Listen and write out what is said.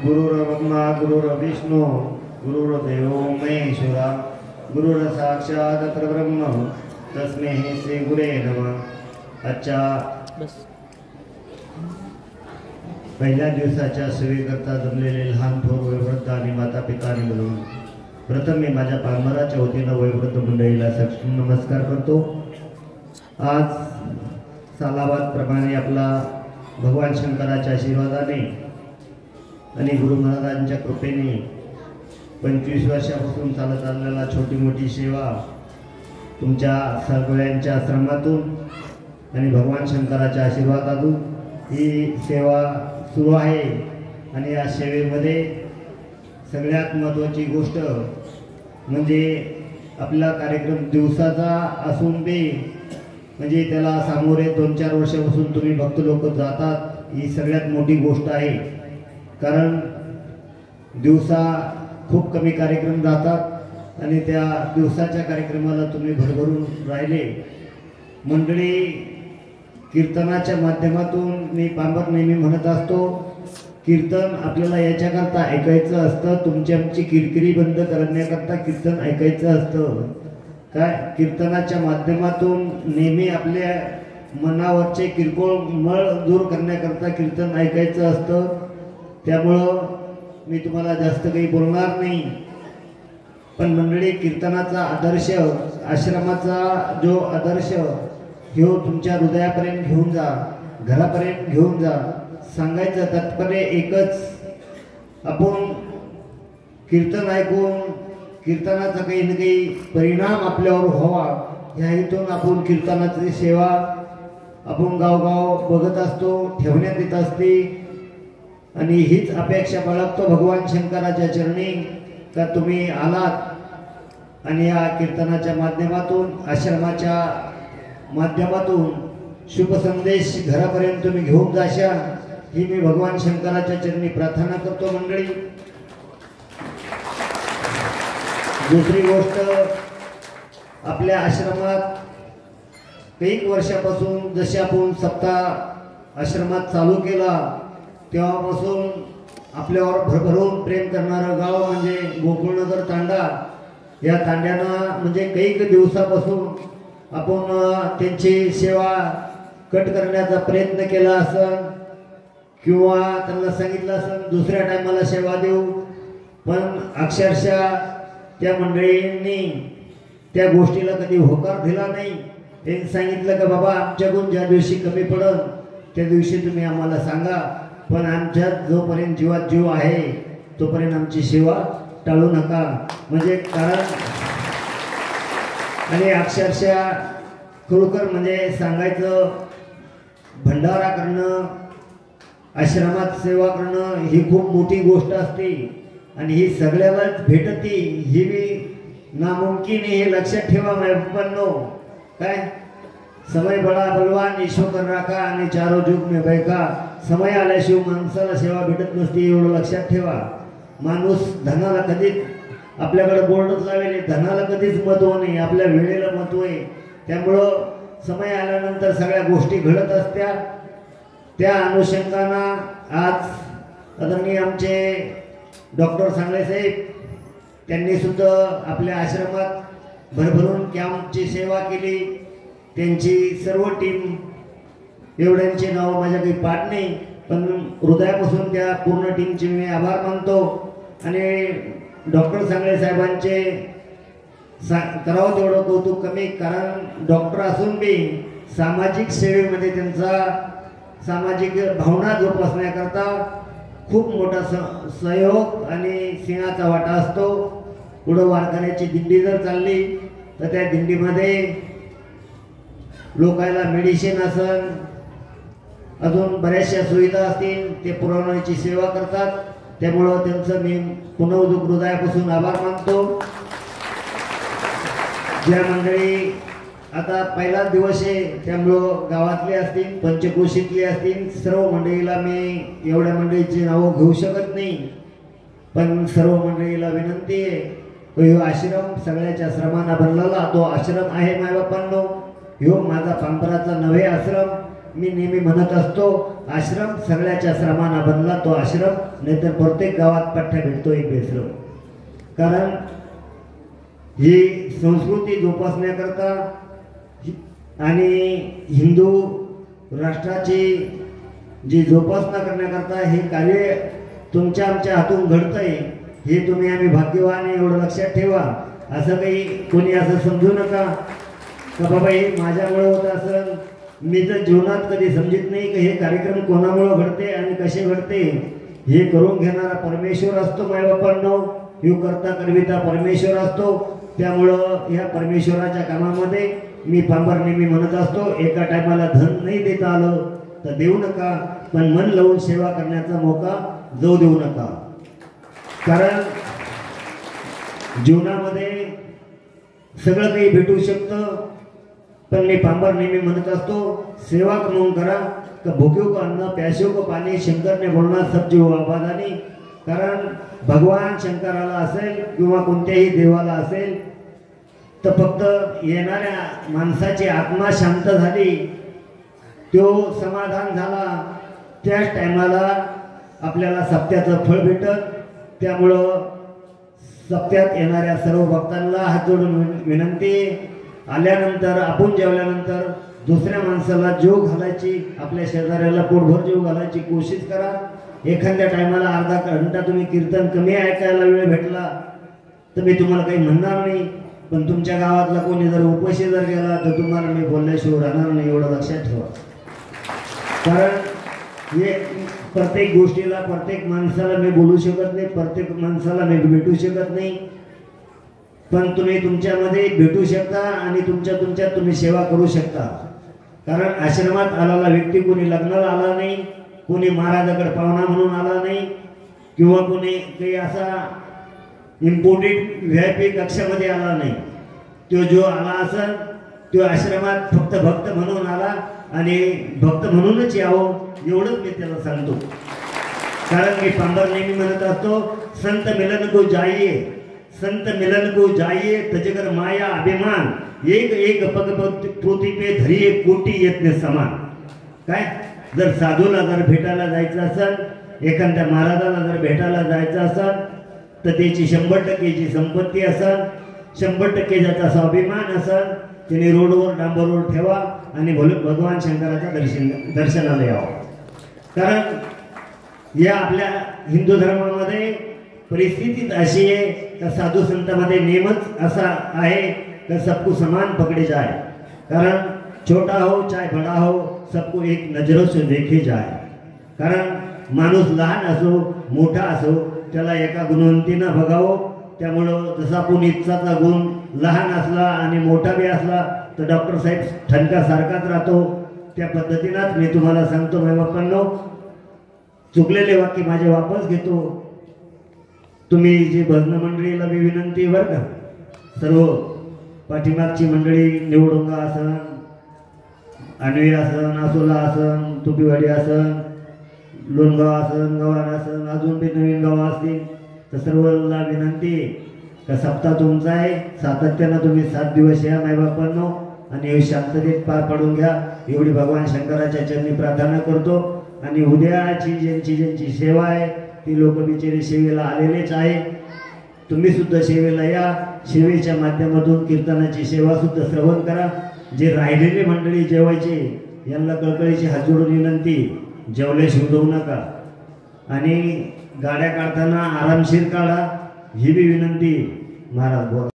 गुरुर्ब्रह्मा गुरुर्विष्णू गुरुर्देवो महेश्वरा गुरुर साक्षात परब्रह्म तस्मै श्री गुरे नमः। आजच्या पहिल्या दिवसाच्या सेवेकरता जमलेले लहान थोर वयोवृद्ध आणि माता पितांनी मिळून प्रथम मी माझ्या पालमराच्या वतीनं वयोवृद्ध मंडळीला नमस्कार करतो। आज सालाबाद प्रमाणे आपला भगवान शंकराच्या आशीर्वादाने आणि गुरु महाराजांच्या कृपेने 25 वर्षापासून चालत आलेला छोटी मोठी सेवा तुमच्या सगळ्यांच्या आश्रमातून आणि भगवान शंकराच्या आशीर्वादातून ही सेवा सुरू आहे। आणि या सेवेमध्ये सगळ्यात महत्त्वाची गोष्ट म्हणजे आपला कार्यक्रम दिवसाचा असून बी म्हणजे त्याला सामोरे 2-4 वर्षापासून तुम्ही भक्त लोक जातात, ही सगळ्यात मोठी गोष्ट आहे। कारण दिवसा खूप कमी कार्यक्रम जातात आणि त्या दिवसाच्या कार्यक्रमाला तुम्ही भरभरून राहिले। मंडळी कीर्तनाच्या माध्यमातून मी पांबर नेहमी म्हणत असतो, कीर्तन आपल्याला याच्याकरता ऐकायचं असतं, तुमची आमची किरकिरी बंद करण्याकरता कीर्तन ऐकायचं असतं। काय कीर्तनाच्या माध्यमातून नेहमी आपल्या मनावरचे किरकोळ मळ दूर करण्याकरता कीर्तन ऐकायचं असतं। त्यामुळं मी तुम्हाला जास्त काही बोलणार नाही, पण मंडळी कीर्तनाचा आदर्श, आश्रमाचा जो आदर्श ह्यो तुमच्या हृदयापर्यंत घेऊन जा, घरापर्यंत घेऊन जा। सांगायचं तात्पर्य एकच, आपण कीर्तन ऐकून कीर्तनाचा काही ना काही परिणाम आपल्यावर व्हावा ह्या हेतून आपण कीर्तनाची सेवा आपण गावगाव बघत असतो, ठेवण्यात येत असते। आणि हीच अपेक्षा बाळगतो भगवान शंकराच्या चरणी का तुम्ही आलात आणि या कीर्तनाच्या माध्यमातून, आश्रमाच्या माध्यमातून शुभ संदेश घरापर्यंत तुम्ही घेऊन जाशाल, ही मी भगवान शंकराच्या चरणी प्रार्थना करतो। मंडळी दुसरी गोष्ट, आपल्या आश्रमात काही वर्षापासून जसे आपण सप्ताह आश्रमात चालू केला तेव्हापासून आपल्यावर भरभरून प्रेम करणारं गाव म्हणजे गोकुळनगर तांडा। या तांड्यानं म्हणजे काही दिवसापासून आपण त्यांची सेवा कट करण्याचा प्रयत्न केला असेल किंवा त्यांना सांगितलं असेल दुसऱ्या टायमाला सेवा देऊ, पण अक्षरशः त्या मंडळींनी त्या गोष्टीला कधी होकार दिला नाही। त्यांनी सांगितलं की बाबा आमच्याकडून ज्या दिवशी कमी पडल त्या दिवशी तुम्ही आम्हाला सांगा, पण आमच्यात जोपर्यंत जीवात जीव आहे तोपर्यंत आमची सेवा टाळू नका। म्हणजे कारण आणि अक्षरशः खरोखर म्हणजे सांगायचं, भंडारा करणं, आश्रमात सेवा करणं ही खूप मोठी गोष्ट असते आणि ही सगळ्यालाच भेटती, ही बी नामुमकिन हे लक्षात ठेवा। मैपन्नो काय समय बडा बलवान ईश्वर राखा आणि चारो जुग में बैका, समय आल्याशिवाय माणसाला सेवा भेटत नसते एवढं लक्षात ठेवा। माणूस धनाला कधीच आपल्याकडे बोर्डच लावेल, धनाला कधीच महत्व नाही, आपल्या वेळेला महत्व आहे। त्यामुळं समय आल्यानंतर सगळ्या गोष्टी घडत असत्या। त्या अनुषंगानं आज आदरणीय आमचे डॉक्टर सांगळे साहेब त्यांनी सुद्धा आपल्या आश्रमात भरभरून कॅम्पची सेवा केली। त्यांची सर्व टीम, एवढ्यांचे नाव माझ्या काही पाठ नाही, पण हृदयापासून त्या पूर्ण टीमचे मी आभार मानतो। आणि डॉक्टर सांगळे साहेबांचे करावं तेवढं कौतुक कमी, कारण डॉक्टर असून बी सामाजिक सेवेमध्ये त्यांचा सामाजिक भावना जोपासण्याकरता खूप मोठा सहयोग आणि सिंहाचा वाटा असतो। पुढं वारकऱ्याची दिंडी जर चालली तर त्या दिंडीमध्ये लोकांना मेडिसिन असेल, अजून बऱ्याचशा सुविधा असतील, ते पुरवण्याची सेवा करतात। त्यामुळं त्यांचं मी पुन्हा हृदयापासून आभार मानतो। ज्या मंडळी आता पहिला दिवस आहे त्यामुळं गावातले असतील, पंचकोशीतले असतील, सर्व मंडळीला मी एवढ्या मंडळीची नावं घेऊ शकत नाही, पण सर्व मंडळीला विनंती आहे, ह्यो आश्रम सगळ्याच्या श्रमांना बनलेला तो आश्रम आहे। मायबापांनो, ह्यो माझा पांपराचा नवे आश्रम मी नेहमी म्हणत असतो, आश्रम सगळ्याच्या श्रमाना बनला तो आश्रम, नाहीतर प्रत्येक गावात पठ्ठ्या भेटतो एक बेसरम. कारण ही संस्कृती जोपासण्याकरता आणि हिंदू राष्ट्राची जी जोपासना करण्याकरता हे कार्य तुमच्या आमच्या हातून घडतंय, हे तुम्ही आम्ही भाग्यवान आहे एवढं लक्षात ठेवा. असं काही कोणी असं समजू नका का बाबा हे माझ्यामुळे होत असेल. मी तर जीवनात कधी समजत नाही की हे कार्यक्रम कोणामुळे घडते आणि कसे घडते. हे करून घेणारा परमेश्वर असतो मायबापांनो, हे करता करविता परमेश्वर असतो. त्यामुळं या परमेश्वराच्या कामामध्ये मी पांबर नेहमी म्हणत असतो, एका टायमाला धन नाही देता आलं तर देऊ नका, पण मन लावून सेवा करण्याचा मौका जाऊ देऊ नका. कारण जीवनामध्ये सगळं काही भेटू शकतं, पण मी पांबर नेहमी म्हणत असतो, सेवा कमवून करा का भूक्यों को अन्न प्यास्यों को पाणी. शंकरने बोलणार सब जीव आबादानी. कारण भगवान शंकराला असेल किंवा कोणत्याही देवाला असेल तर फक्त येणाऱ्या माणसाची आत्मा शांत झाली, तो समाधान झाला, त्याच टायमाला आपल्याला सप्त्याचं फळ भेटत. त्यामुळं सप्त्यात येणाऱ्या सर्व भक्तांना हात जोडून विनंती, आल्यानंतर आपण जेवल्यानंतर दुसऱ्या माणसाला जेव घालायची, आपल्या शेजाऱ्याला पोटभर जेव घालायची कोशिश करा. एखाद्या टायमाला अर्धा घंटा तुम्ही कीर्तन कमी ऐकायला वेळ भेटला तर मी तुम्हाला काही म्हणणार नाही, पण तुमच्या गावातला कोणी जर उपाशी जर गेला तर तुम्हाला मी बोलल्याशिवाय राहणार नाही, एवढं लक्षात ठेवा. कारण हे प्रत्येक गोष्टीला प्रत्येक माणसाला मी बोलू शकत नाही, प्रत्येक माणसाला मी भेटू शकत नाही, पण तुम्ही तुमच्यामध्ये भेटू शकता आणि तुमच्यात तुम्ही सेवा करू शकता. कारण आश्रमात आलेला व्यक्ती कोणी लग्नाला आला नाही, कोणी महाराजाकडे पाहुणा म्हणून आला नाही, किंवा कोणी काही असा इम्पोर्टेड VIP कक्षामध्ये आला नाही. तो जो आला असेल तो आश्रमात फक्त भक्त म्हणून आला आणि भक्त म्हणूनच यावं एवढंच मी त्याला सांगतो. कारण मी पांबर नेहमी म्हणत असतो, संत मिलन को जाइए, संत मिलन को जाइए, तजगर माया अभिमान, एक एक पग पृथ्वी पे धरिये कोटी यत्न समान. काय जर साधूला जर भेटायला जायचं असेल, एखाद्या महाराजाला जर भेटायला जायचं असेल तर त्याची 100% संपत्ती असेल, 100% त्याचा स्वाभिमान असेल, त्याने रोडवर डांबर रोड ठेवा आणि भगवान शंकराच्या दर्शनाला यावं. कारण या आपल्या हिंदू धर्मामध्ये परिस्थितीत अशी आहे का साधू संतांमध्ये नेमच असा आहे का सबको समान पकडे जाए. कारण छोटा हो चाहे बड़ा हो सबको एक नजरों से देखे जाए. कारण माणूस लहान असो मोठा असो त्याला एका गुणवंतीनं बघावं. त्यामुळं जसा आपण इच्छाचा गुण लहान असला आणि मोठा बी असला तर डॉक्टर साहेब ठणकासारखाच राहतो. त्या पद्धतीनंच मी तुम्हाला सांगतो मायबापांनो, चुकलेले वाक्य माझे वापस घेतो. तुम्ही जी भजन मंडळीला मी विनंती बरं का, सर्व पाठीमागची मंडळी निवडुंगा आसन, आणवी आसन, आसोला आसन, तुपीवाडी आसन, लोणगाव आसन, गव्हाण आसन, अजून बी नवीन गाव असतील तर सर्वांना विनंती का सप्ताह तुमचा आहे, सातत्यानं तुम्ही 7 दिवस या मायबापांनो आणि शांततेत पार पाडून घ्या एवढी भगवान शंकराच्या चरणी प्रार्थना करतो. आणि उद्याची ज्यांची सेवा आहे ती लोक बिचारी सेवेला आलेलेच आहे. तुम्ही सुद्धा सेवेला या, सेवेच्या माध्यमातून कीर्तनाची सेवा सुद्धा श्रवण करा. जे राहिलेले मंडळी जेवायचे यांना कळकळीची हात जोडून विनंती, जेवले शिवू नका आणि गाड्या काढताना आरामशीर काढा ही बी विनंती. महाराज बोला.